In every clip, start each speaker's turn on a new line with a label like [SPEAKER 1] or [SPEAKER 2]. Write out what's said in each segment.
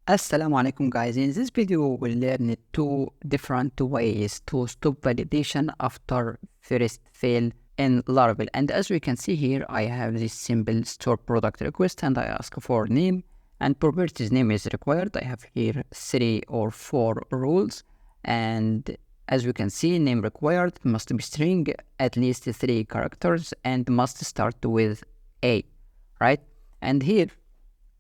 [SPEAKER 1] Assalamu alaikum guys. In this video we'll learn two different ways to stop validation after first fail in Laravel. And as we can see here, I have this simple store product request and I ask for name and properties name is required. I have here 3 or 4 rules, and as we can see, name required must be string, at least 3 characters, and must start with A, right? And here,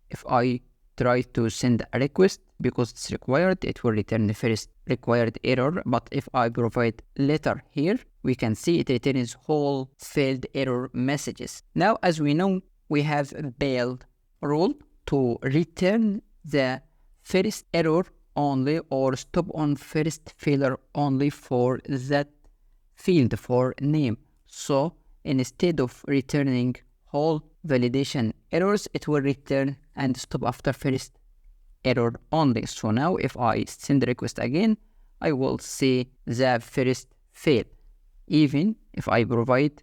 [SPEAKER 1] if I try to send a request because it's required, it will return the first required error. But if I provide letter here, we can see it returns whole failed error messages. Now, as we know, we have a bail rule to return the first error only or stop on first failure only for that field for name. So instead of returning whole validation errors, it will return and stop after first error only. So now if I send the request again, I will see the first fail. Even if I provide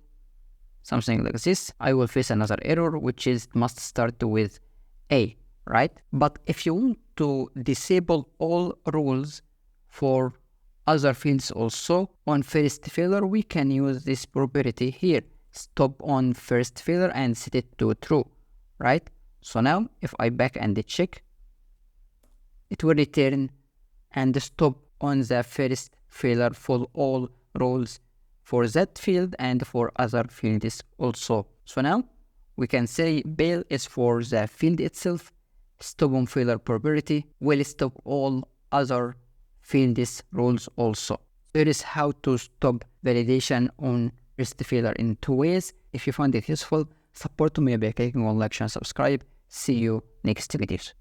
[SPEAKER 1] something like this, I will face another error, which is must start with A, right? But if you want to disable all rules for other fields also on first failure, we can use this property here, stop on first failure, and set it to true, right? So now if I back and check, it will return and stop on the first failure for all rules for that field and for other fields also. So now we can say bail is for the field itself, stop on failure property will stop all other fields rules also. Here is how to stop validation on first failure in 2 ways. If you find it useful, support me by clicking on like and subscribe. See you next videos.